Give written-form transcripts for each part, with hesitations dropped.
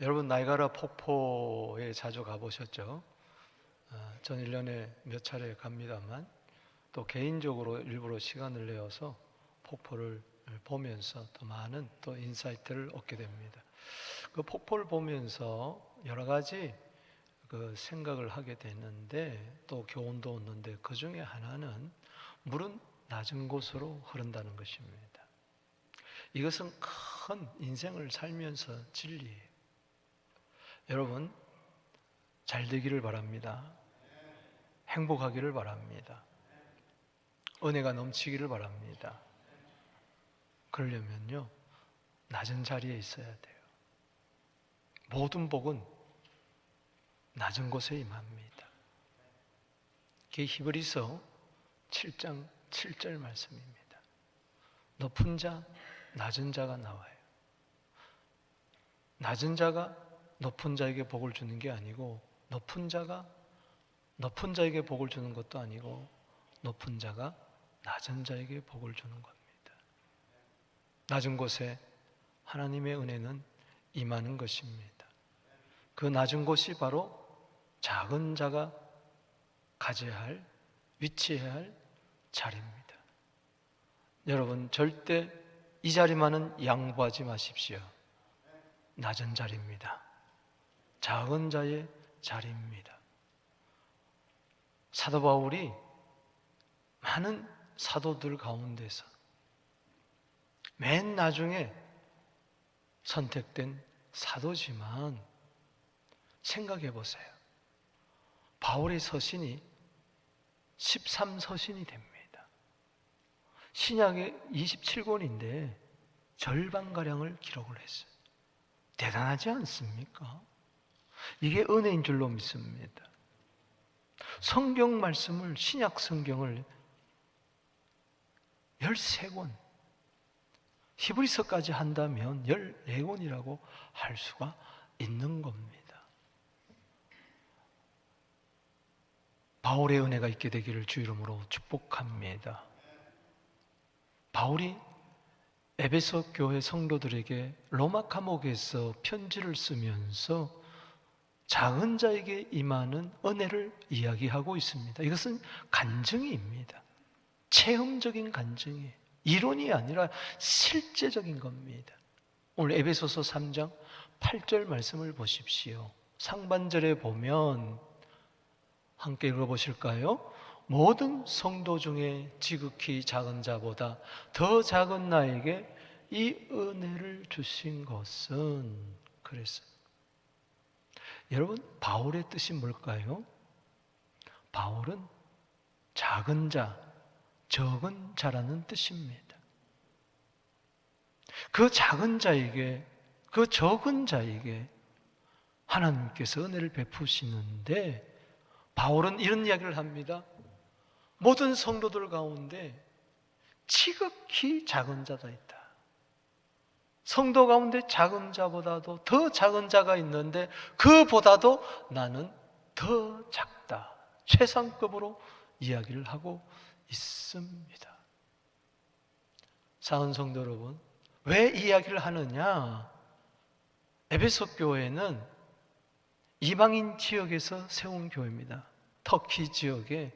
여러분 나이가라 폭포에 자주 가보셨죠? 전 1년에 몇 차례 갑니다만 또 개인적으로 일부러 시간을 내어서 폭포를 보면서 또 많은 또 인사이트를 얻게 됩니다. 그 폭포를 보면서 여러 가지 그 생각을 하게 되는데 또 교훈도 얻는데 그 중에 하나는 물은 낮은 곳으로 흐른다는 것입니다. 이것은 큰 인생을 살면서 진리예요. 여러분 잘 되기를 바랍니다. 행복하기를 바랍니다. 은혜가 넘치기를 바랍니다. 그러려면요 낮은 자리에 있어야 돼요. 모든 복은 낮은 곳에 임합니다. 그게 히브리서 7장 7절 말씀입니다. 높은 자, 낮은 자가 나와요. 낮은 자가 높은 자에게 복을 주는 게 아니고 높은 자가 높은 자에게 복을 주는 것도 아니고 높은 자가 낮은 자에게 복을 주는 겁니다. 낮은 곳에 하나님의 은혜는 임하는 것입니다. 그 낮은 곳이 바로 작은 자가 가져야 할, 위치해야 할 자리입니다. 여러분 절대 이 자리만은 양보하지 마십시오. 낮은 자리입니다. 작은 자의 자리입니다. 사도 바울이 많은 사도들 가운데서 맨 나중에 선택된 사도지만 생각해 보세요. 바울의 서신이 13서신이 됩니다. 신약의 27권인데 절반가량을 기록을 했어요. 대단하지 않습니까? 이게 은혜인 줄로 믿습니다. 성경 말씀을, 신약 성경을 13권, 히브리서까지 한다면 14권이라고 할 수가 있는 겁니다. 바울의 은혜가 있게 되기를 주 이름으로 축복합니다. 바울이 에베소 교회 성도들에게 로마 감옥에서 편지를 쓰면서 작은 자에게 임하는 은혜를 이야기하고 있습니다. 이것은 간증입니다. 체험적인 간증이에요. 이론이 아니라 실제적인 겁니다. 오늘 에베소서 3장 8절 말씀을 보십시오. 상반절에 보면 함께 읽어보실까요? 모든 성도 중에 지극히 작은 자보다 더 작은 나에게 이 은혜를 주신 것은 그랬어요. 여러분 바울의 뜻이 뭘까요? 바울은 작은 자, 적은 자라는 뜻입니다. 그 작은 자에게, 그 적은 자에게 하나님께서 은혜를 베푸시는데 바울은 이런 이야기를 합니다. 모든 성도들 가운데 지극히 작은 자가 있다. 성도 가운데 작은 자보다도 더 작은 자가 있는데 그보다도 나는 더 작다. 최상급으로 이야기를 하고 있습니다. 사랑하는 성도 여러분, 왜 이 이야기를 하느냐? 에베소 교회는 이방인 지역에서 세운 교회입니다. 터키 지역에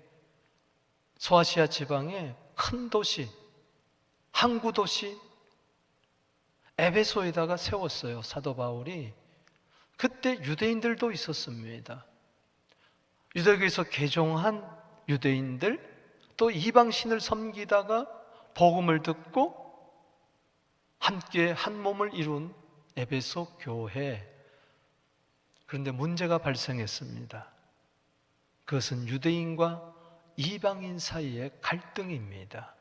소아시아 지방의 큰 도시, 항구 도시 에베소에다가 세웠어요. 사도 바울이. 그때 유대인들도 있었습니다. 유대교에서 개종한 유대인들, 또 이방신을 섬기다가 복음을 듣고 함께 한 몸을 이룬 에베소 교회. 그런데 문제가 발생했습니다. 그것은 유대인과 이방인 사이의 갈등입니다.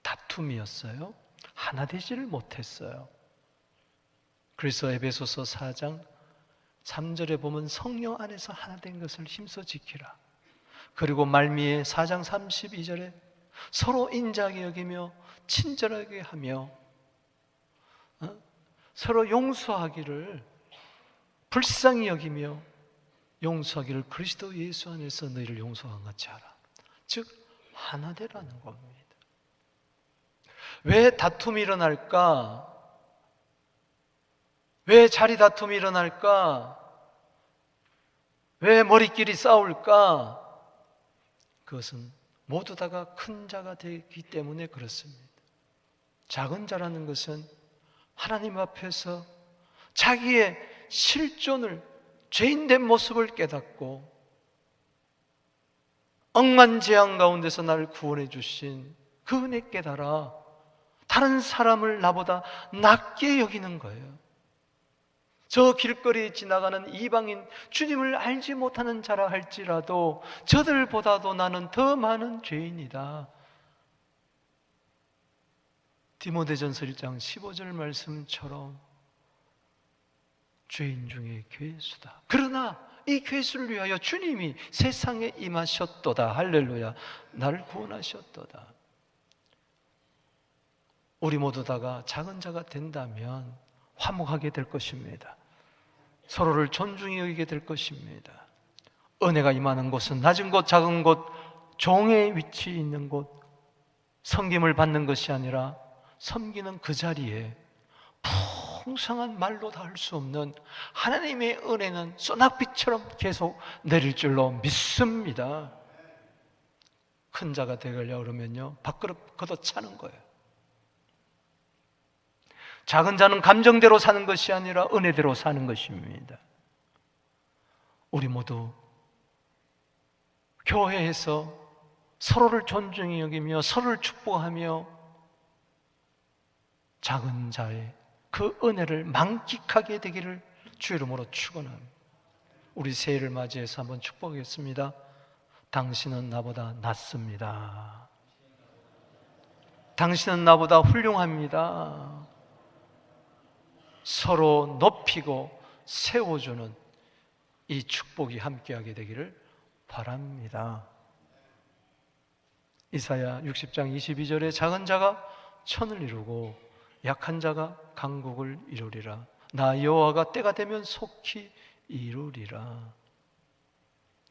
다툼이었어요. 하나 되지를 못했어요. 그래서 에베소서 4장 3절에 보면 성령 안에서 하나 된 것을 힘써 지키라. 그리고 말미에 4장 32절에 서로 인자하게 여기며 친절하게 하며 서로 용서하기를 불쌍히 여기며 용서하기를 그리스도 예수 안에서 너희를 용서한 같이 하라. 즉 하나 되라는 겁니다. 왜 다툼이 일어날까? 왜 자리 다툼이 일어날까? 왜 머리끼리 싸울까? 그것은 모두 다가 큰 자가 되기 때문에 그렇습니다. 작은 자라는 것은 하나님 앞에서 자기의 실존을, 죄인된 모습을 깨닫고 억만재앙 가운데서 나를 구원해 주신 그 은혜 깨달아 다른 사람을 나보다 낮게 여기는 거예요. 저 길거리에 지나가는 이방인, 주님을 알지 못하는 자라 할지라도 저들보다도 나는 더 많은 죄인이다. 디모데전서 1장 15절 말씀처럼 죄인 중에 괴수다. 그러나 이 괴수를 위하여 주님이 세상에 임하셨도다. 할렐루야. 나를 구원하셨도다. 우리 모두 다가 작은 자가 된다면 화목하게 될 것입니다. 서로를 존중히 여기게 될 것입니다. 은혜가 임하는 곳은 낮은 곳, 작은 곳, 종의 위치에 있는 곳, 섬김을 받는 것이 아니라 섬기는 그 자리에 풍성한 말로 다 할 수 없는 하나님의 은혜는 소낙비처럼 계속 내릴 줄로 믿습니다. 큰 자가 되려고 그러면요, 밥그릇 걷어차는 거예요. 작은 자는 감정대로 사는 것이 아니라 은혜대로 사는 것입니다. 우리 모두 교회에서 서로를 존중히 여기며 서로를 축복하며 작은 자의 그 은혜를 만끽하게 되기를 주 이름으로 축원합니다. 우리 새해를 맞이해서 한번 축복하겠습니다. 당신은 나보다 낫습니다. 당신은 나보다 훌륭합니다. 서로 높이고 세워주는 이 축복이 함께하게 되기를 바랍니다. 이사야 60장 22절에 작은 자가 천을 이루고 약한 자가 강국을 이루리라. 나 여호와가 때가 되면 속히 이루리라.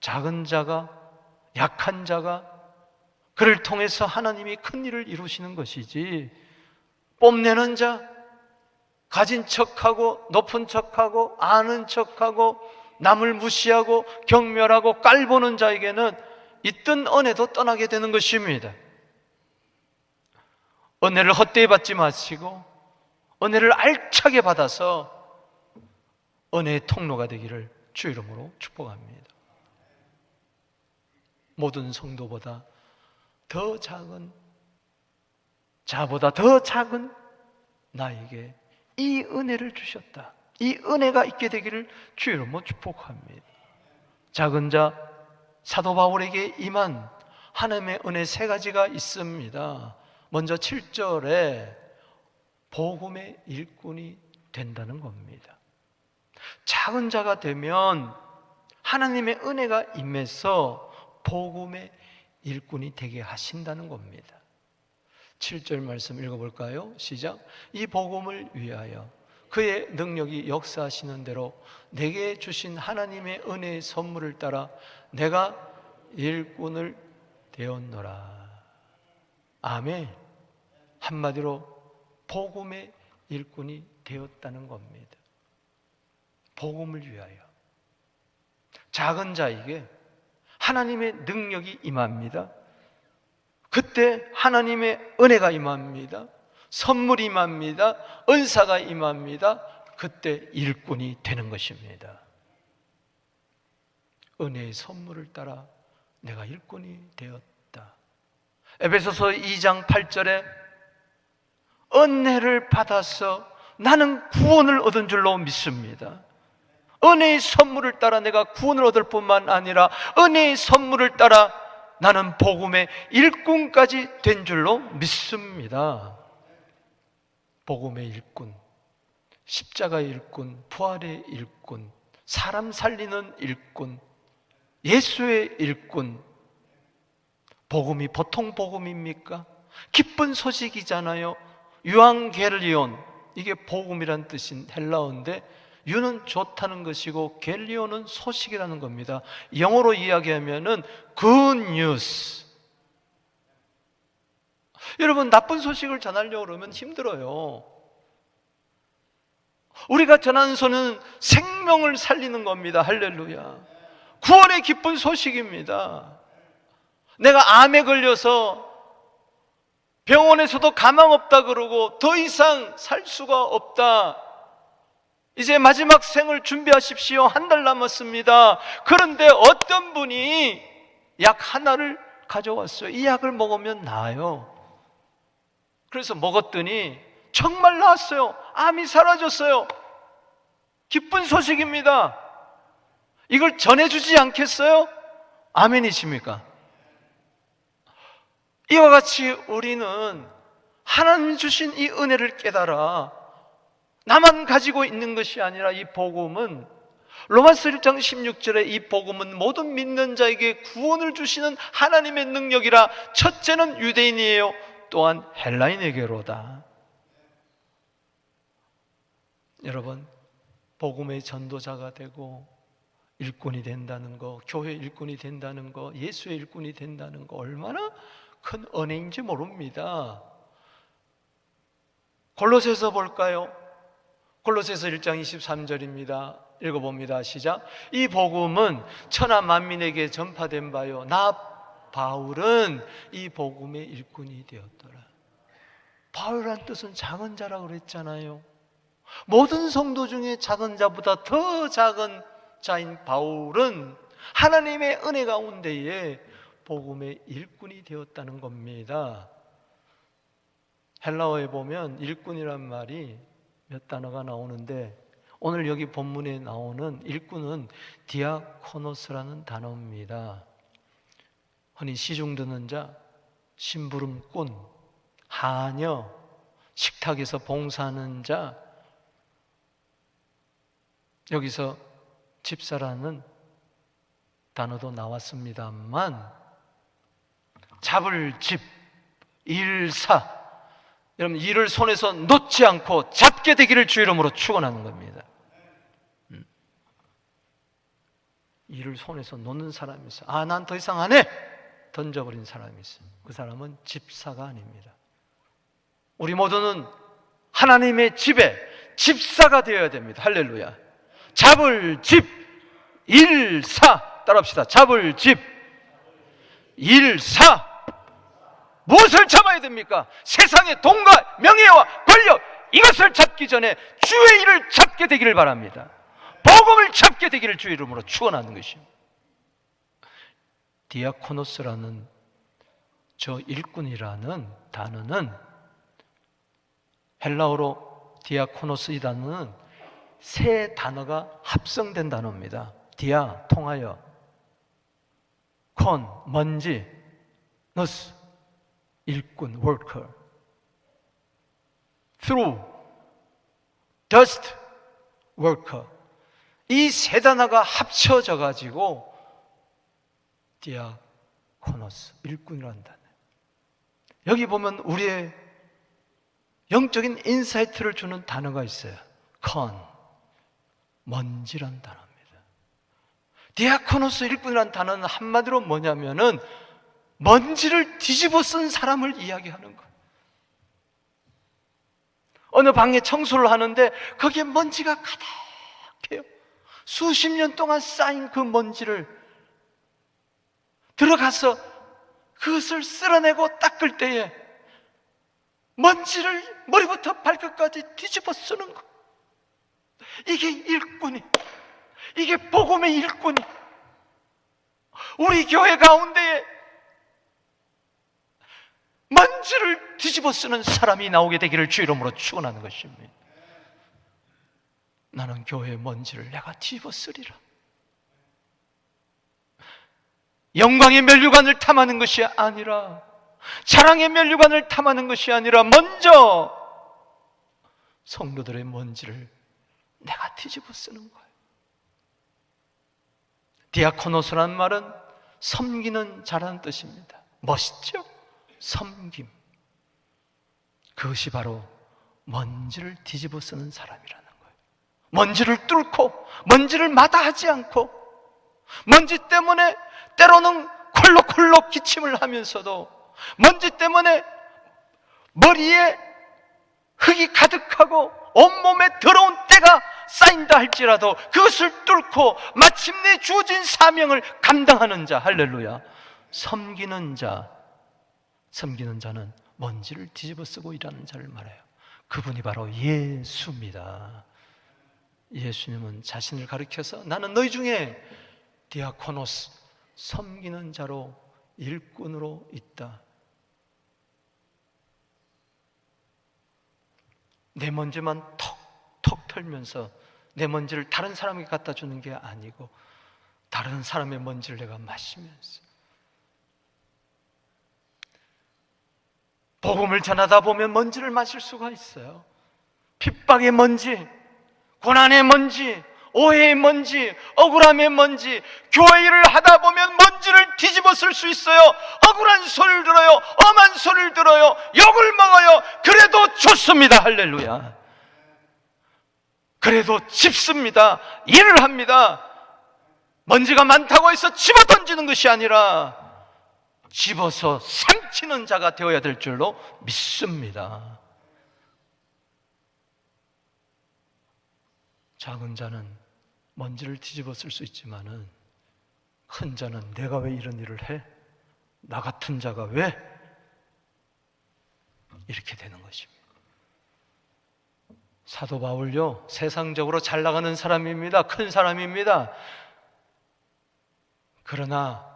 작은 자가, 약한 자가, 그를 통해서 하나님이 큰 일을 이루시는 것이지, 뽐내는 자, 가진 척하고 높은 척하고 아는 척하고 남을 무시하고 경멸하고 깔보는 자에게는 있던 은혜도 떠나게 되는 것입니다. 은혜를 헛되이 받지 마시고 은혜를 알차게 받아서 은혜의 통로가 되기를 주 이름으로 축복합니다. 모든 성도보다 더 작은, 자보다 더 작은 나에게 이 은혜를 주셨다. 이 은혜가 있게 되기를 주 이름으로 축복합니다. 작은 자 사도 바울에게 임한 하나님의 은혜 세 가지가 있습니다. 먼저 7절에 복음의 일꾼이 된다는 겁니다. 작은 자가 되면 하나님의 은혜가 임해서 복음의 일꾼이 되게 하신다는 겁니다. 7절 말씀 읽어볼까요? 시작. 이 복음을 위하여 그의 능력이 역사하시는 대로 내게 주신 하나님의 은혜의 선물을 따라 내가 일꾼을 되었노라. 아멘. 한마디로 복음의 일꾼이 되었다는 겁니다. 복음을 위하여 작은 자에게 하나님의 능력이 임합니다. 그때 하나님의 은혜가 임합니다. 선물이 임합니다. 은사가 임합니다. 그때 일꾼이 되는 것입니다. 은혜의 선물을 따라 내가 일꾼이 되었다. 에베소서 2장 8절에 은혜를 받아서 나는 구원을 얻은 줄로 믿습니다. 은혜의 선물을 따라 내가 구원을 얻을 뿐만 아니라 은혜의 선물을 따라 나는 복음의 일꾼까지 된 줄로 믿습니다. 복음의 일꾼, 십자가의 일꾼, 부활의 일꾼, 사람 살리는 일꾼, 예수의 일꾼. 복음이 보통 복음입니까? 기쁜 소식이잖아요. 유앙겔리온, 이게 복음이란 뜻인 헬라어인데 유는 좋다는 것이고 겔리온은 소식이라는 겁니다. 영어로 이야기하면은 good news. 여러분, 나쁜 소식을 전하려고 그러면 힘들어요. 우리가 전하는 소는 생명을 살리는 겁니다. 할렐루야. 구원의 기쁜 소식입니다. 내가 암에 걸려서 병원에서도 가망 없다 그러고 더 이상 살 수가 없다, 이제 마지막 생을 준비하십시오, 한 달 남았습니다. 그런데 어떤 분이 약 하나를 가져왔어요. 이 약을 먹으면 나아요. 그래서 먹었더니 정말 나았어요. 암이 사라졌어요. 기쁜 소식입니다. 이걸 전해주지 않겠어요? 아멘이십니까? 이와 같이 우리는 하나님 주신 이 은혜를 깨달아 나만 가지고 있는 것이 아니라 이 복음은, 로마서 1장 16절에 이 복음은 모든 믿는 자에게 구원을 주시는 하나님의 능력이라. 첫째는 유대인이에요, 또한 헬라인에게로다. 여러분, 복음의 전도자가 되고 일꾼이 된다는 거, 교회 일꾼이 된다는 거, 예수의 일꾼이 된다는 거 얼마나 큰 은혜인지 모릅니다. 골로새서 볼까요? 골로새서 1장 23절입니다. 읽어봅니다. 시작. 이 복음은 천하 만민에게 전파된 바요, 나 바울은 이 복음의 일꾼이 되었더라. 바울이란 뜻은 작은 자라고 그랬잖아요. 모든 성도 중에 작은 자보다 더 작은 자인 바울은 하나님의 은혜 가운데에 복음의 일꾼이 되었다는 겁니다. 헬라어에 보면 일꾼이란 말이 몇 단어가 나오는데, 오늘 여기 본문에 나오는 일꾼은 디아코노스라는 단어입니다. 흔히 시중 듣는 자, 심부름꾼, 하녀, 식탁에서 봉사하는 자, 여기서 집사라는 단어도 나왔습니다만, 잡을 집, 일사, 여러분 일을 손에서 놓지 않고 잡게 되기를 주 이름으로 축원하는 겁니다. 일을 손에서 놓는 사람이 있어요. 아, 난 더 이상 안 해! 던져버린 사람이 있어요. 그 사람은 집사가 아닙니다. 우리 모두는 하나님의 집에 집사가 되어야 됩니다. 할렐루야. 잡을 집, 일사. 따라합시다. 잡을 집, 일사. 무엇을 잡아야 됩니까? 세상의 돈과 명예와 권력, 이것을 잡기 전에 주의 일을 잡게 되기를 바랍니다. 복음을 잡게 되기를 주의 이름으로 축원하는 것입니다. 디아코노스라는 저 일꾼이라는 단어는, 헬라어로 디아코노스, 이 단어는 세 단어가 합성된 단어입니다. 디아, 통하여, 콘, 먼지, 노스, 일꾼, worker. through, dust, worker. 이 세 단어가 합쳐져 가지고 디아코노스, 일꾼이라는 단어. 여기 보면 우리의 영적인 인사이트를 주는 단어가 있어요. con, 먼지란 단어입니다. 디아코노스, 일꾼이라는 단어는 한마디로 뭐냐면은 먼지를 뒤집어 쓴 사람을 이야기하는 거예요. 어느 방에 청소를 하는데 거기에 먼지가 가득해요. 수십 년 동안 쌓인 그 먼지를 들어가서 그것을 쓸어내고 닦을 때에 먼지를 머리부터 발끝까지 뒤집어 쓰는 거. 이게 일꾼이, 이게 복음의 일꾼이 우리 교회 가운데에 먼지를 뒤집어 쓰는 사람이 나오게 되기를 주 이름으로 축원하는 것입니다. 나는 교회의 먼지를 내가 뒤집어 쓰리라. 영광의 면류관을 탐하는 것이 아니라, 자랑의 면류관을 탐하는 것이 아니라, 먼저 성도들의 먼지를 내가 뒤집어 쓰는 거예요. 디아코노스라는 말은 섬기는 자라는 뜻입니다. 멋있죠? 섬김. 그것이 바로 먼지를 뒤집어 쓰는 사람이라는 거예요. 먼지를 뚫고, 먼지를 마다하지 않고, 먼지 때문에 때로는 콜록콜록 기침을 하면서도, 먼지 때문에 머리에 흙이 가득하고 온몸에 더러운 때 때가 쌓인다 할지라도 그것을 뚫고 마침내 주어진 사명을 감당하는 자, 할렐루야. 섬기는 자는 먼지를 뒤집어 쓰고 일하는 자를 말해요. 그분이 바로 예수입니다. 예수님은 자신을 가리켜서 나는 너희 중에 디아코노스, 섬기는 자로, 일꾼으로 있다. 내 먼지만 턱턱 털면서 내 먼지를 다른 사람에게 갖다 주는 게 아니고 다른 사람의 먼지를 내가 마시면서 복음을 전하다 보면 먼지를 마실 수가 있어요. 핍박의 먼지, 고난의 먼지, 오해의 먼지, 억울함의 먼지, 교회 일을 하다 보면 먼지를 뒤집어 쓸 수 있어요. 억울한 소리를 들어요. 엄한 소리를 들어요. 욕을 먹어요. 그래도 좋습니다. 할렐루야. 그래도 짚습니다. 일을 합니다. 먼지가 많다고 해서 집어 던지는 것이 아니라 집어서 삼키는 자가 되어야 될 줄로 믿습니다. 작은 자는 먼지를 뒤집어 쓸 수 있지만은 큰 자는 내가 왜 이런 일을 해? 나 같은 자가 왜? 이렇게 되는 것입니다. 사도 바울요, 세상적으로 잘 나가는 사람입니다. 큰 사람입니다. 그러나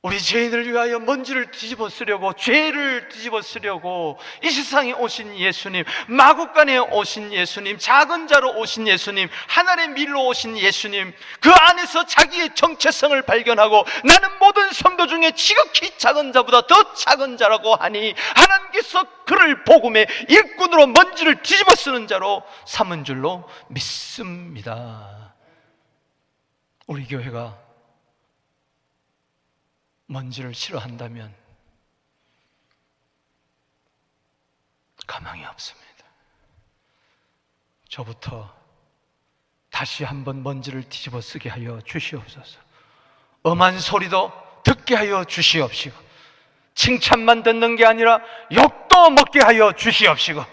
우리 죄인을 위하여 먼지를 뒤집어 쓰려고, 죄를 뒤집어 쓰려고 이 세상에 오신 예수님, 마구간에 오신 예수님, 작은 자로 오신 예수님, 하늘의 밀로 오신 예수님, 그 안에서 자기의 정체성을 발견하고 나는 모든 성도 중에 지극히 작은 자보다 더 작은 자라고 하니 하나님께서 그를 복음의 일꾼으로 먼지를 뒤집어 쓰는 자로 삼은 줄로 믿습니다. 우리 교회가 먼지를 싫어한다면 가망이 없습니다. 저부터 다시 한번 먼지를 뒤집어 쓰게 하여 주시옵소서. 엄한 소리도 듣게 하여 주시옵시고, 칭찬만 듣는 게 아니라 욕도 먹게 하여 주시옵시고,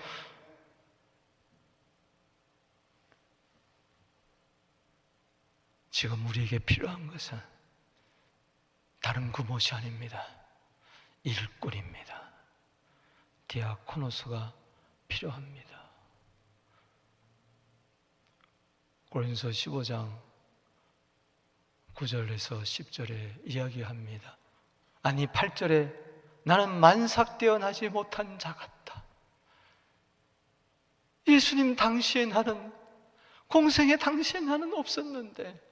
지금 우리에게 필요한 것은 다른 무엇이 아닙니다. 일꾼입니다. 디아코노스가 필요합니다. 고린도서 15장 9절에서 10절에 이야기합니다. 아니 8절에 나는 만삭되어 나지 못한 자 같다. 예수님 당시에 나는, 공생의 당시에 나는 없었는데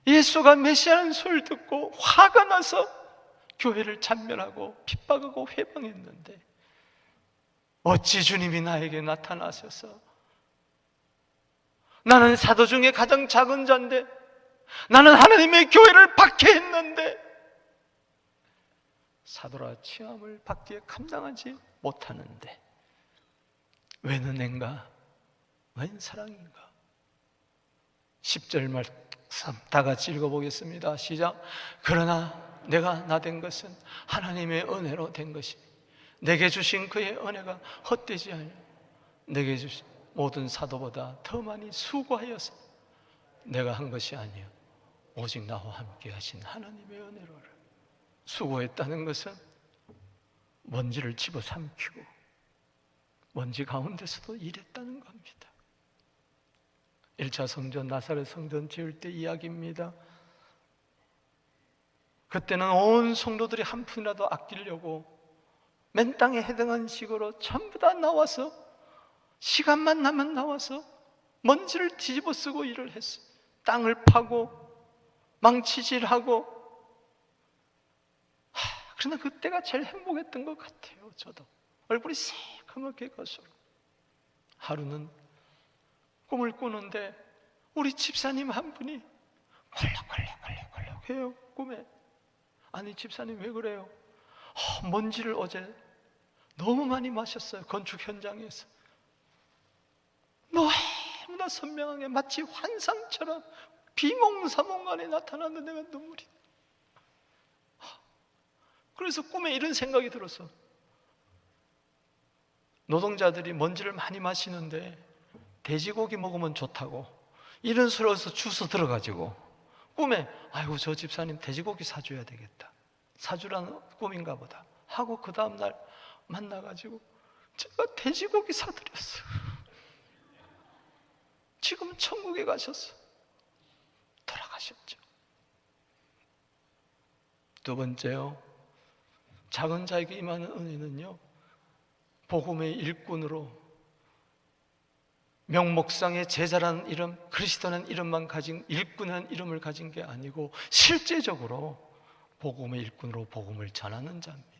예수가 메시아라는 소리를 듣고 화가 나서 교회를 찬멸하고 핍박하고 회방했는데 어찌 주님이 나에게 나타나셔서 나는 사도 중에 가장 작은 자인데, 나는 하나님의 교회를 박해했는데 사도라 치함을 받기에 감당하지 못하는데 웬 은혜인가, 웬 사랑인가. 10절 말씀 다 같이 읽어보겠습니다. 시작. 그러나 내가 나 된 것은 하나님의 은혜로 된 것이, 내게 주신 그의 은혜가 헛되지 않으며 내게 주신 모든 사도보다 더 많이 수고하여서 내가 한 것이 아니요 오직 나와 함께 하신 하나님의 은혜로를. 수고했다는 것은 먼지를 집어삼키고 먼지 가운데서도 일했다는 겁니다. 1차 성전, 나사렛 성전 지을 때 이야기입니다. 그때는 온 성도들이 한 푼이라도 아끼려고 맨 땅에 해당하는 식으로 전부 다 나와서, 시간만 나면 나와서 먼지를 뒤집어 쓰고 일을 했어요. 땅을 파고 망치질하고. 그러나 그때가 제일 행복했던 것 같아요. 저도 얼굴이 새까맣게 가서 하루는 꿈을 꾸는데 우리 집사님 한 분이 콜록콜록콜록 해요. 꿈에. 아니 집사님 왜 그래요? 먼지를 어제 너무 많이 마셨어요. 건축 현장에서. 너무나 선명하게 마치 환상처럼 비몽사몽간에 나타났는데 내가 눈물이. 그래서 꿈에 이런 생각이 들었어. 노동자들이 먼지를 많이 마시는데 돼지고기 먹으면 좋다고 이런 소리 어디서 주워 들어가지고 꿈에 아이고 저 집사님 돼지고기 사줘야 되겠다, 사주라는 꿈인가 보다 하고 그 다음날 만나가지고 제가 돼지고기 사드렸어. 지금은 천국에 가셨어. 돌아가셨죠. 두 번째요, 작은 자에게 임하는 은혜는요, 복음의 일꾼으로 명목상의 제자라는 이름, 그리스도라는 이름만 가진, 일꾼이라는 이름을 가진 게 아니고 실제적으로 복음의 일꾼으로 복음을 전하는 자입니다.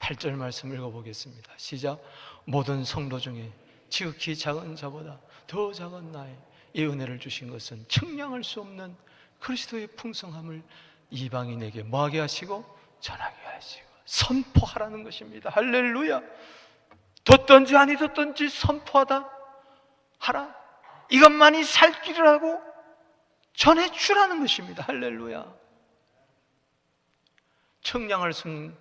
8절 말씀 읽어보겠습니다. 시작. 모든 성도 중에 지극히 작은 자보다 더 작은 나에 이 은혜를 주신 것은 측량할 수 없는 그리스도의 풍성함을 이방인에게 뭐하게 하시고 전하게 하시고 선포하라는 것입니다. 할렐루야. 듣든지 아니 듣든지 선포하다 하라. 이것만이 살 길이라고 전해주라는 것입니다. 할렐루야. 측량할 수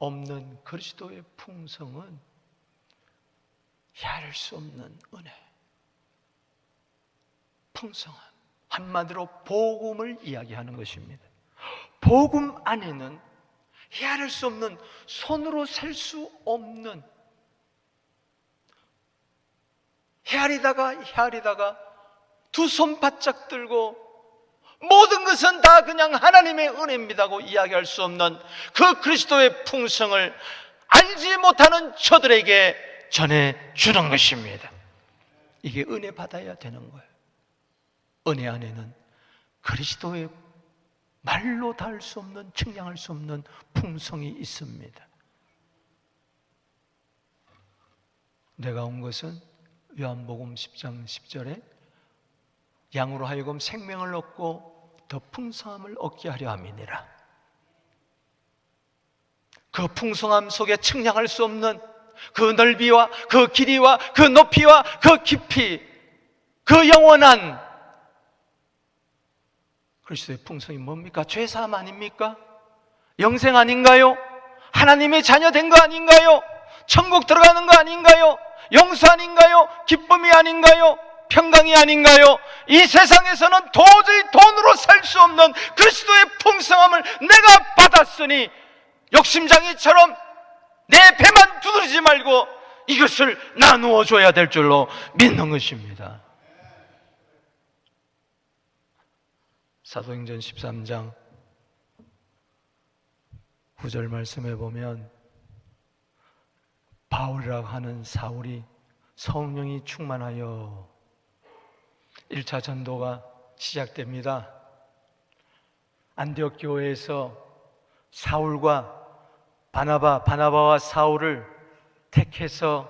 없는 그리스도의 풍성은 헤아릴 수 없는 은혜, 풍성함, 한마디로 복음을 이야기하는 것입니다. 복음 안에는 헤아릴 수 없는, 손으로 셀 수 없는, 헤아리다가 두 손 바짝 들고 모든 것은 다 그냥 하나님의 은혜입니다고 이야기할 수 없는 그 그리스도의 풍성을 알지 못하는 저들에게 전해주는 것입니다. 이게 은혜 받아야 되는 거예요. 은혜 안에는 그리스도의 말로 닿을 수 없는, 측량할 수 없는 풍성이 있습니다. 내가 온 것은 요한복음 10장 10절에 양으로 하여금 생명을 얻고 더 풍성함을 얻게 하려 함이니라. 그 풍성함 속에 측량할 수 없는 그 넓이와 그 길이와 그 높이와 그 깊이, 그 영원한 그리스도의 풍성이 뭡니까? 죄사함 아닙니까? 영생 아닌가요? 하나님의 자녀 된 거 아닌가요? 천국 들어가는 거 아닌가요? 용서 아닌가요? 기쁨이 아닌가요? 평강이 아닌가요? 이 세상에서는 도저히 돈으로 살 수 없는 그리스도의 풍성함을 내가 받았으니 욕심장이처럼 내 배만 두드리지 말고 이것을 나누어 줘야 될 줄로 믿는 것입니다. 사도행전 13장 9절 말씀에 보면 바울이라고 하는 사울이 성령이 충만하여 1차 전도가 시작됩니다. 안디옥 교회에서 사울과 바나바와 사울을 택해서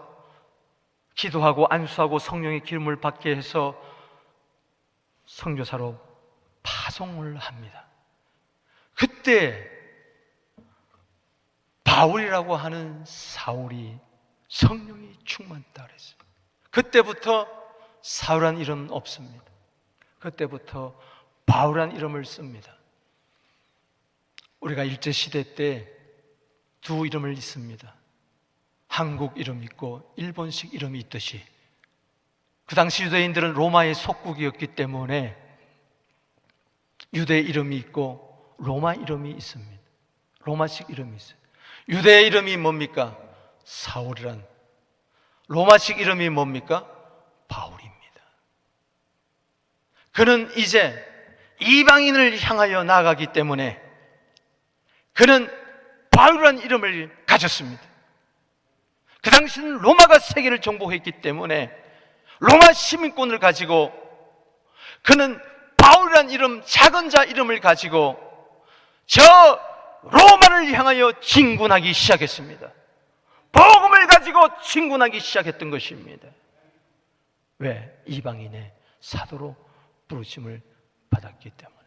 기도하고 안수하고 성령의 기름을 받게 해서 선교사로 파송을 합니다. 그때 바울이라고 하는 사울이 성령이 충만했다 그랬어요. 그때부터 사울이라는 이름은 없습니다. 그때부터 바울이라는 이름을 씁니다. 우리가 일제시대 때 두 이름을 있습니다. 한국 이름이 있고 일본식 이름이 있듯이 그 당시 유대인들은 로마의 속국이었기 때문에 유대 이름이 있고 로마 이름이 있습니다. 로마식 이름이 있어요. 유대 이름이 뭡니까? 사울이란. 로마식 이름이 뭡니까? 바울입니다. 그는 이제 이방인을 향하여 나아가기 때문에 그는 바울이라는 이름을 가졌습니다. 그 당시는 로마가 세계를 정복했기 때문에 로마 시민권을 가지고 그는 바울이라는 이름, 작은 자 이름을 가지고 저 로마를 향하여 진군하기 시작했습니다. 복음을 가지고 진군하기 시작했던 것입니다. 왜? 이방인의 사도로 부르심을 받았기 때문에.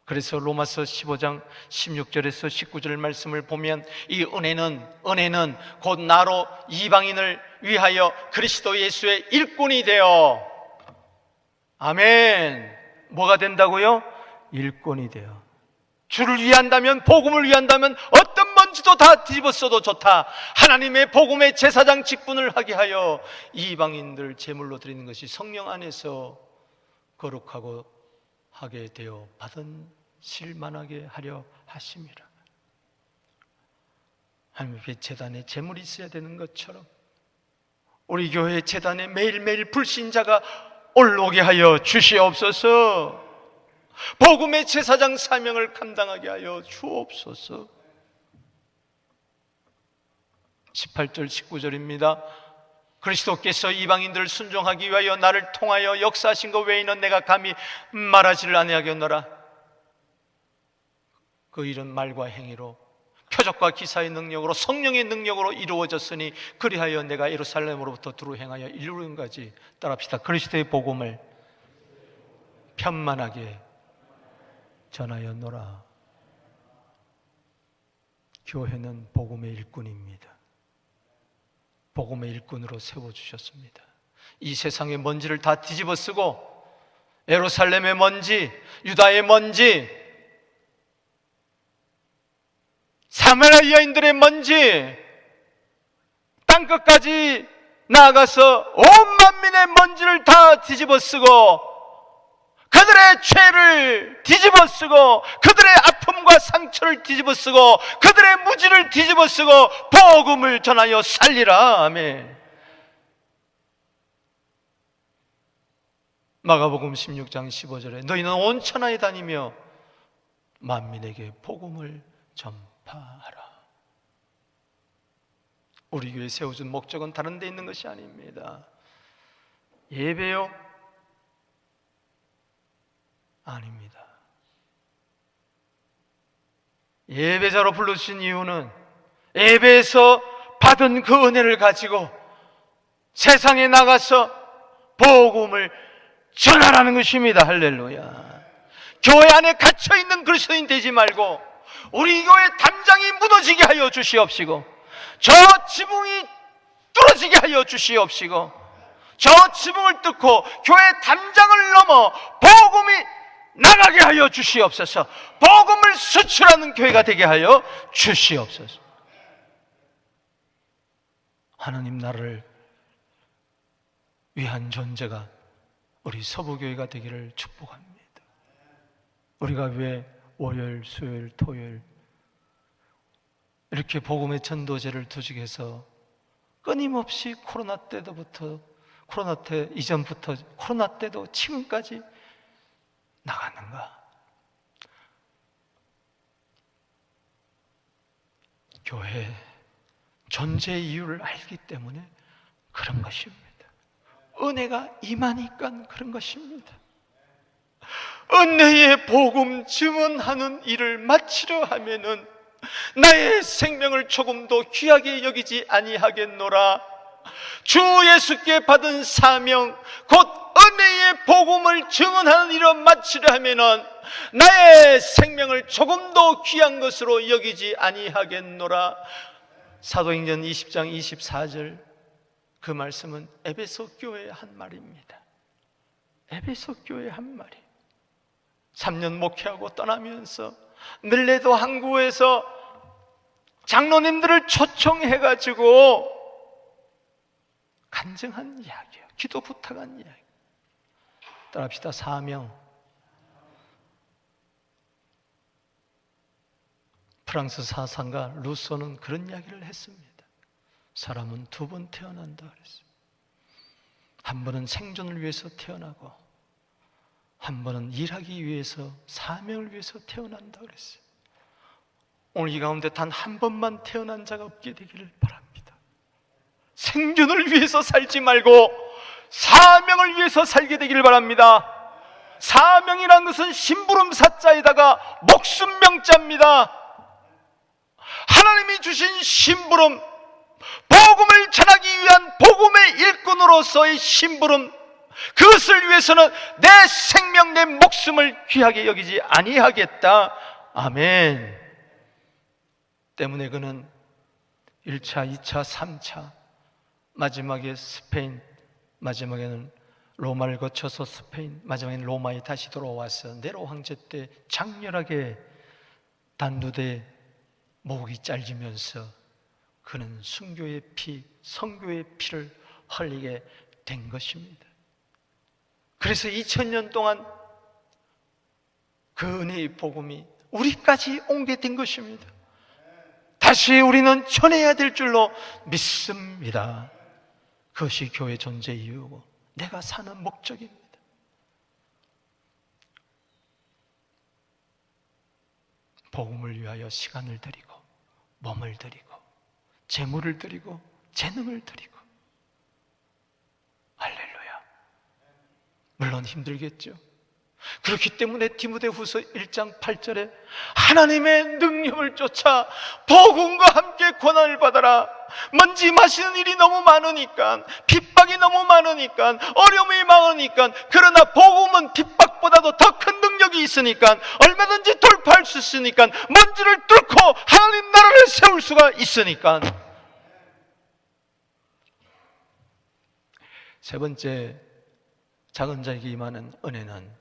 그래서 로마서 15장 16절에서 19절 말씀을 보면 이 은혜는 곧 나로 이방인을 위하여 그리스도 예수의 일꾼이 되어, 아멘, 뭐가 된다고요? 일꾼이 되어 주를 위한다면, 복음을 위한다면 어떤 먼 먼지도 다 뒤집었어도 좋다. 하나님의 복음의 제사장 직분을 하게 하여 이방인들 제물로 드리는 것이 성령 안에서 거룩하고 하게 되어 받은 실만하게 하려 하심이라. 하나님의 제단에 제물이 있어야 되는 것처럼 우리 교회 제단에 매일매일 불신자가 올라오게 하여 주시옵소서. 복음의 제사장 사명을 감당하게 하여 주옵소서. 18절 19절입니다 그리스도께서 이방인들을 순종하기 위하여 나를 통하여 역사하신 것 외에는 내가 감히 말하지를 아니하겠노라. 그 일은 말과 행위로 표적과 기사의 능력으로 성령의 능력으로 이루어졌으니 그리하여 내가 예루살렘으로부터 두루 행하여 이루는 것까지 따라합시다. 그리스도의 복음을 편만하게 전하였노라. 교회는 복음의 일꾼입니다. 복음의 일꾼으로 세워주셨습니다. 이 세상의 먼지를 다 뒤집어 쓰고 예루살렘의 먼지, 유다의 먼지, 사마리아인들의 먼지, 땅끝까지 나아가서 온 만민의 먼지를 다 뒤집어 쓰고 그들의 죄를 뒤집어 쓰고 그들의 아픔과 상처를 뒤집어 쓰고 그들의 무지를 뒤집어 쓰고 복음을 전하여 살리라. 아멘. 마가복음 16장 15절에 너희는 온 천하에 다니며 만민에게 복음을 전파하라. 우리 교회 세워준 목적은 다른 데 있는 것이 아닙니다. 예배요? 아닙니다. 예배자로 불러주신 이유는 예배에서 받은 그 은혜를 가지고 세상에 나가서 복음을 전하라는 것입니다. 할렐루야. 교회 안에 갇혀있는 그리스도인 되지 말고 우리 교회 담장이 무너지게 하여 주시옵시고 저 지붕이 뚫어지게 하여 주시옵시고 저 지붕을 뚫고 교회 담장을 넘어 복음이 나가게 하여 주시옵소서. 복음을 수출하는 교회가 되게 하여 주시옵소서. 하나님 나라를 위한 존재가 우리 서부교회가 되기를 축복합니다. 우리가 왜 월요일, 수요일, 토요일 이렇게 복음의 전도제를 두직해서 끊임없이 코로나 때부터 코로나 때 이전부터 코로나 때도 지금까지 나갔는가? 교회 존재 이유를 알기 때문에 그런 것입니다. 은혜가 임하니까 그런 것입니다. 은혜의 복음 증언하는 일을 마치려 하면은 나의 생명을 조금도 귀하게 여기지 아니하겠노라. 주 예수께 받은 사명 곧 은혜의 복음을 증언하는 일을 마치려 하면은 나의 생명을 조금도 귀한 것으로 여기지 아니하겠노라. 사도행전 20장 24절 그 말씀은 에베소 교회의 한 말입니다. 에베소 교회의 한 말이 3년 목회하고 떠나면서 늘레도 항구에서 장로님들을 초청해가지고 간증한 이야기예요. 기도 부탁한 이야기. 따라합시다. 사명. 프랑스 사상가 루소는 그런 이야기를 했습니다. 사람은 두 번 태어난다 그랬어요. 한 번은 생존을 위해서 태어나고 한 번은 일하기 위해서 사명을 위해서 태어난다 그랬어요. 오늘 이 가운데 단 한 번만 태어난 자가 없게 되기를 바랍니다. 생존을 위해서 살지 말고 사명을 위해서 살게 되기를 바랍니다. 사명이란 것은 심부름 사자에다가 목숨 명자입니다. 하나님이 주신 심부름, 복음을 전하기 위한 복음의 일꾼으로서의 심부름, 그것을 위해서는 내 생명, 내 목숨을 귀하게 여기지 아니하겠다. 아멘. 때문에 그는 1차, 2차, 3차 마지막에 스페인, 마지막에는 로마를 거쳐서 스페인, 마지막에는 로마에 다시 돌아와서 네로 황제 때 장렬하게 단두대 목이 잘리면서 그는 순교의 피, 성교의 피를 흘리게 된 것입니다. 그래서 2000년 동안 그 은혜의 복음이 우리까지 오게 된 것입니다. 다시 우리는 전해야 될 줄로 믿습니다. 그것이 교회 존재 이유고 내가 사는 목적입니다. 복음을 위하여 시간을 드리고 몸을 드리고 재물을 드리고 재능을 드리고, 할렐루야. 물론 힘들겠죠. 그렇기 때문에 디모데후서 1장 8절에 하나님의 능력을 쫓아 복음과 함께 고난을 받아라. 먼지 마시는 일이 너무 많으니까, 핍박이 너무 많으니까, 어려움이 많으니까, 그러나 복음은 핍박보다도 더 큰 능력이 있으니까 얼마든지 돌파할 수 있으니까, 먼지를 뚫고 하나님 나라를 세울 수가 있으니까. 세 번째, 작은 자에게 임하는 은혜는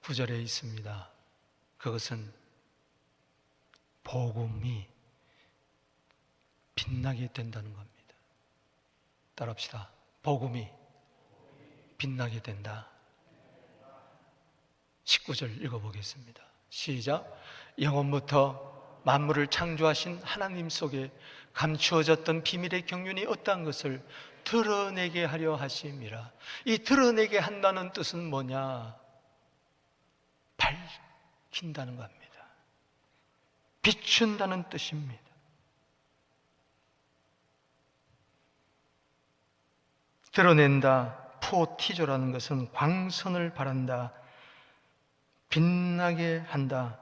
9절에 있습니다. 그것은 복음이 빛나게 된다는 겁니다. 따라합시다. 복음이 빛나게 된다. 19절 읽어보겠습니다. 시작. 영원부터 만물을 창조하신 하나님 속에 감추어졌던 비밀의 경륜이 어떠한 것을 드러내게 하려 하심이라. 이 드러내게 한다는 뜻은 뭐냐? 밝힌다는 겁니다. 비춘다는 뜻입니다. 드러낸다, 포티조라는 것은 광선을 바란다, 빛나게 한다,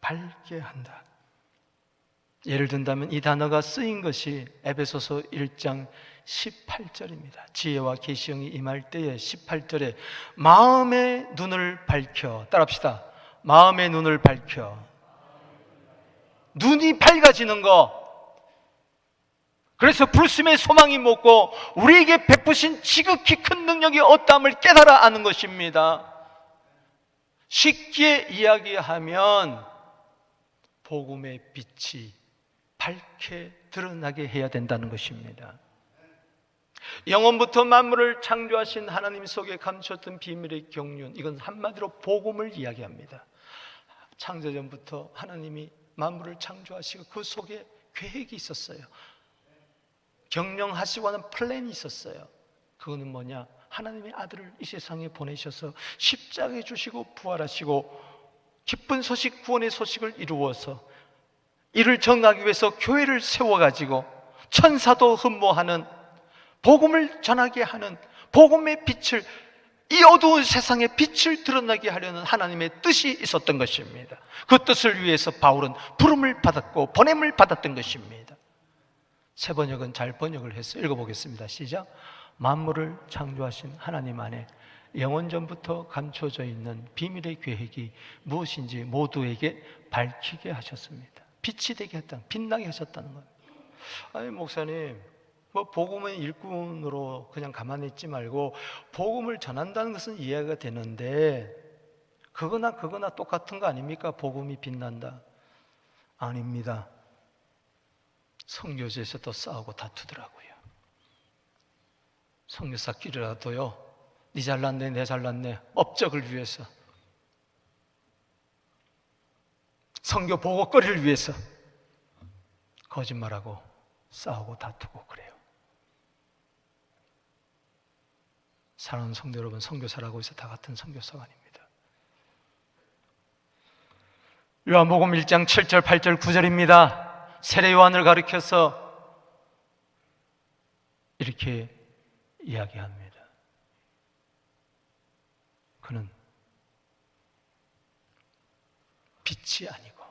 밝게 한다. 예를 든다면 이 단어가 쓰인 것이 에베소서 1장 18절입니다. 지혜와 계시형이 임할 때에 18절에 마음의 눈을 밝혀, 따라합시다. 마음의 눈을 밝혀. 눈이 밝아지는 거. 그래서 불심의 소망이 묻고 우리에게 베푸신 지극히 큰 능력이 어떠함을 깨달아 아는 것입니다. 쉽게 이야기하면 복음의 빛이 밝게 드러나게 해야 된다는 것입니다. 영원부터 만물을 창조하신 하나님 속에 감췄던 비밀의 경륜, 이건 한마디로 복음을 이야기합니다. 창조전부터 하나님이 만물을 창조하시고 그 속에 계획이 있었어요. 경영하시고 하는 플랜이 있었어요. 그거는 뭐냐? 하나님의 아들을 이 세상에 보내셔서 십자가에 주시고 부활하시고 기쁜 소식, 구원의 소식을 이루어서 이를 전하기 위해서 교회를 세워가지고 천사도 흠모하는, 복음을 전하게 하는, 복음의 빛을, 이 어두운 세상에 빛을 드러나게 하려는 하나님의 뜻이 있었던 것입니다. 그 뜻을 위해서 바울은 부름을 받았고 보냄을 받았던 것입니다. 새 번역은 잘 번역을 해서 읽어보겠습니다. 시작. 만물을 창조하신 하나님 안에 영원전부터 감춰져 있는 비밀의 계획이 무엇인지 모두에게 밝히게 하셨습니다. 빛이 되게 했다, 빛나게 하셨다는 겁니다. 아니 목사님, 뭐 복음의 일꾼으로 그냥 가만히 있지 말고 복음을 전한다는 것은 이해가 되는데 그거나 똑같은 거 아닙니까? 복음이 빛난다. 아닙니다. 선교지에서도 싸우고 다투더라고요. 선교사끼리라도요, 네 잘났네 내 잘났네 업적을 위해서, 선교 보고거리를 위해서 거짓말하고 싸우고 다투고 그래요. 사랑하는 성도 여러분, 선교사라고 해서 다 같은 선교사가 아닙니다. 요한복음 1장 7절 8절 9절입니다 세례 요한을 가리켜서 이렇게 이야기합니다. 그는 빛이 아니고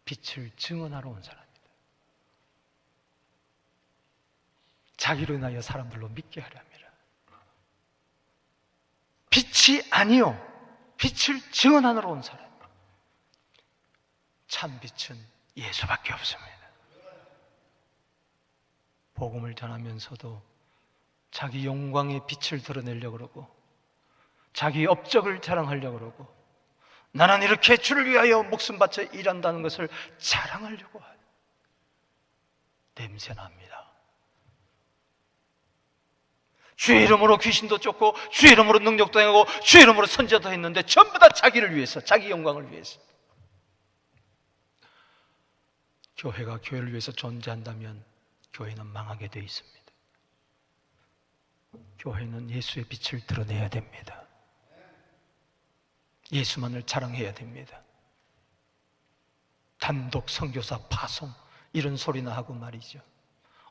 빛을 증언하러 온 사람입니다. 자기로 인하여 사람들로 믿게 하려 합니다. 빛이 아니요, 빛을 증언하러 온 사람. 참 빛은 예수밖에 없습니다. 복음을 전하면서도 자기 영광의 빛을 드러내려고 그러고 자기 업적을 자랑하려고 그러고 나는 이렇게 주를 위하여 목숨 바쳐 일한다는 것을 자랑하려고 하는 냄새납니다. 주의 이름으로 귀신도 쫓고 주의 이름으로 능력도 행하고 주의 이름으로 선지자도 했는데 전부 다 자기를 위해서, 자기 영광을 위해서. 교회가 교회를 위해서 존재한다면 교회는 망하게 되어 있습니다. 교회는 예수의 빛을 드러내야 됩니다. 예수만을 자랑해야 됩니다. 단독 선교사 파송 이런 소리나 하고 말이죠.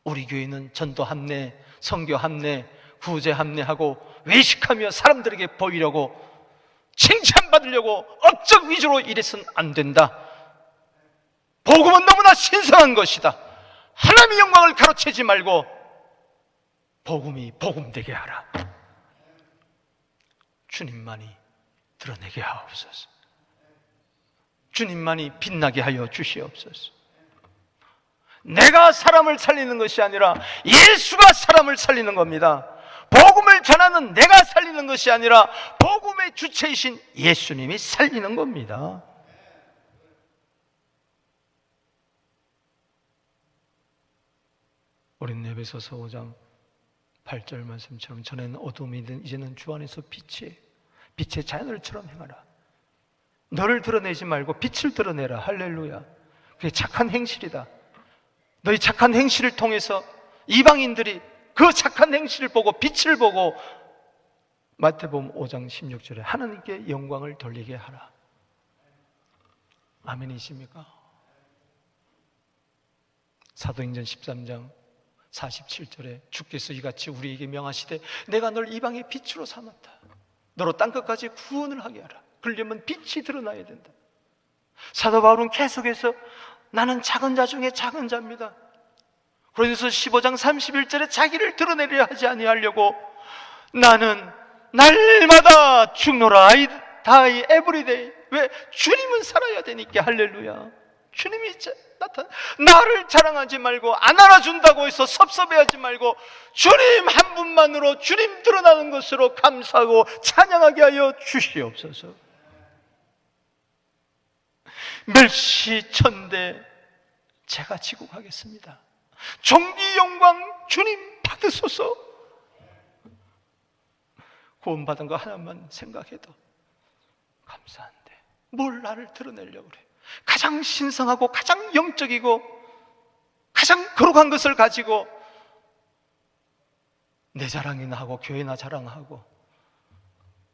우리 교회는 전도 합례, 선교 합례, 구제 합례하고 외식하며 사람들에게 보이려고, 칭찬받으려고 업적 위주로 이래서는 안 된다. 복음은 너무나 신성한 것이다. 하나님의 영광을 가로채지 말고 복음이 복음되게 하라. 주님만이 드러내게 하옵소서. 주님만이 빛나게 하여 주시옵소서. 내가 사람을 살리는 것이 아니라 예수가 사람을 살리는 겁니다. 복음을 전하는 내가 살리는 것이 아니라 복음의 주체이신 예수님이 살리는 겁니다. 우리는 에베소서 5장 8절 말씀처럼 전에는 어둠이든 이제는 주 안에서 빛의 자녀들처럼 행하라. 너를 드러내지 말고 빛을 드러내라. 할렐루야. 그게 착한 행실이다. 너희 착한 행실을 통해서 이방인들이 그 착한 행실을 보고 빛을 보고 마태복음 5장 16절에 하나님께 영광을 돌리게 하라. 아멘이십니까? 사도행전 13장 47절에 주께서 이같이 우리에게 명하시되 내가 널 이방의 빛으로 삼았다. 너로 땅끝까지 구원을 하게 하라. 그러려면 빛이 드러나야 된다. 사도 바울은 계속해서 나는 작은 자 중에 작은 자입니다. 그래서 15장 31절에 자기를 드러내려 하지 아니하려고 나는 날마다 죽노라 I die every day. 왜? 주님은 살아야 되니까. 할렐루야. 주님이 나타나. 나를 자랑하지 말고 안 알아준다고 해서 섭섭해하지 말고 주님 한 분만으로 주님 드러나는 것으로 감사하고 찬양하게 하여 주시옵소서. 멸시천대 제가 지고 가겠습니다. 존귀 영광 주님 받으소서. 구원받은 거 하나만 생각해도 감사한데 뭘 나를 드러내려고 그래. 가장 신성하고 가장 영적이고 가장 거룩한 것을 가지고 내 자랑이나 하고 교회나 자랑하고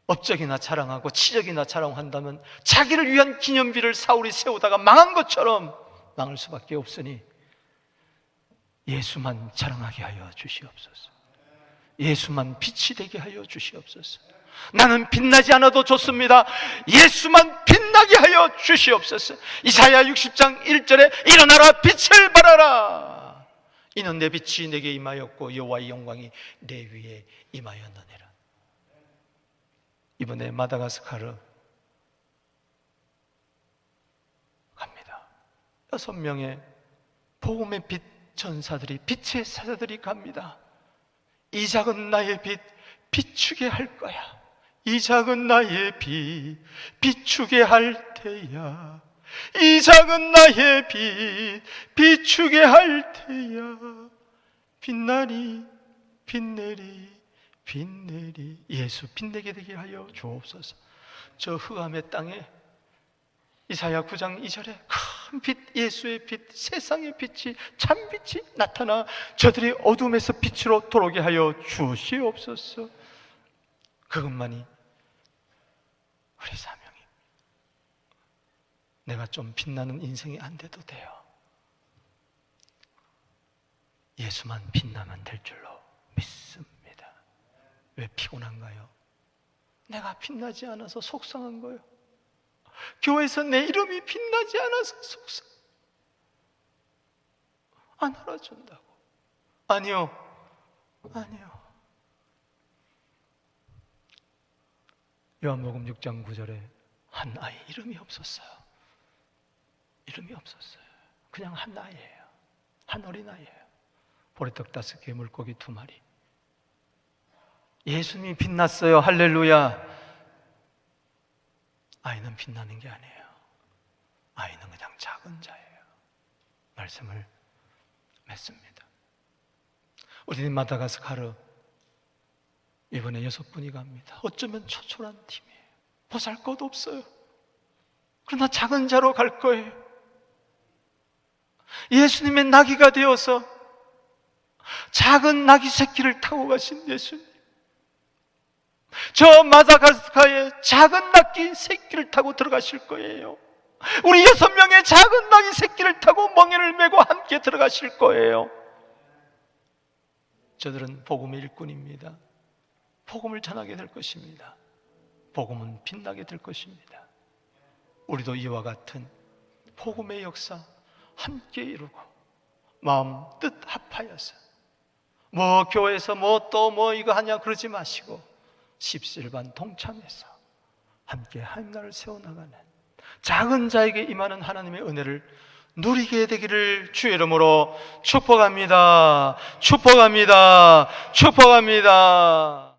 업적이나 자랑하고 치적이나 자랑한다면 자기를 위한 기념비를 사울이 세우다가 망한 것처럼 망할 수밖에 없으니 예수만 자랑하게 하여 주시옵소서. 예수만 빛이 되게 하여 주시옵소서. 나는 빛나지 않아도 좋습니다. 예수만 빛나게 하여 주시옵소서. 이사야 60장 1절에 일어나라 빛을 발하라. 이는 내 빛이 내게 임하였고 여호와의 영광이 내 위에 임하였느니라. 이번에 마다가스카르 갑니다. 6명의 복음의 빛 전사들이, 빛의 사자들이 갑니다. 이 작은 나의 빛 비추게 할 거야. 이 작은 나의 빛 비추게 할 테야. 이 작은 나의 빛 비추게 할 테야. 빛나리 빛내리 빛내리. 예수 빛내게 되게 하여 주옵소서. 저 흑암의 땅에 이사야 9장 2절에 큰 빛, 예수의 빛, 세상의 빛이, 참빛이 나타나 저들이 어둠에서 빛으로 돌아오게 하여 주시옵소서. 그것만이 우리 사명입니다. 내가 좀 빛나는 인생이 안 돼도 돼요. 예수만 빛나면 될 줄로 믿습니다. 왜 피곤한가요? 내가 빛나지 않아서 속상한 거예요. 교회에서 내 이름이 빛나지 않아서 속상. 안 알아준다고. 아니요. 요한복음 6장 9절에 한 아이 이름이 없었어요. 이름이 없었어요. 그냥 한 아이예요. 한 어린아이예요. 보리떡 5개, 물고기 2마리. 예수님이 빛났어요. 할렐루야. 아이는 빛나는 게 아니에요. 아이는 그냥 작은 자예요. 말씀을 맺습니다. 우리 마다가스카르 이번에 6분이 갑니다. 어쩌면 초촐한 팀이에요. 보잘것 없어요. 그러나 작은 자로 갈 거예요. 예수님의 나귀가 되어서 작은 나귀 새끼를 타고 가신 예수님, 저 마다가스카르의 작은 나귀 새끼를 타고 들어가실 거예요. 우리 6명의 작은 나귀 새끼를 타고 멍에를 메고 함께 들어가실 거예요. 저들은 복음의 일꾼입니다. 복음을 전하게 될 것입니다. 복음은 빛나게 될 것입니다. 우리도 이와 같은 복음의 역사 함께 이루고 마음 뜻 합하여서 뭐 교회에서 뭐 또 뭐 이거 하냐 그러지 마시고 십시일반 동참해서 함께 하나님나라를 세워나가는 작은 자에게 임하는 하나님의 은혜를 누리게 되기를 주의 이름으로 축복합니다. 축복합니다. 축복합니다.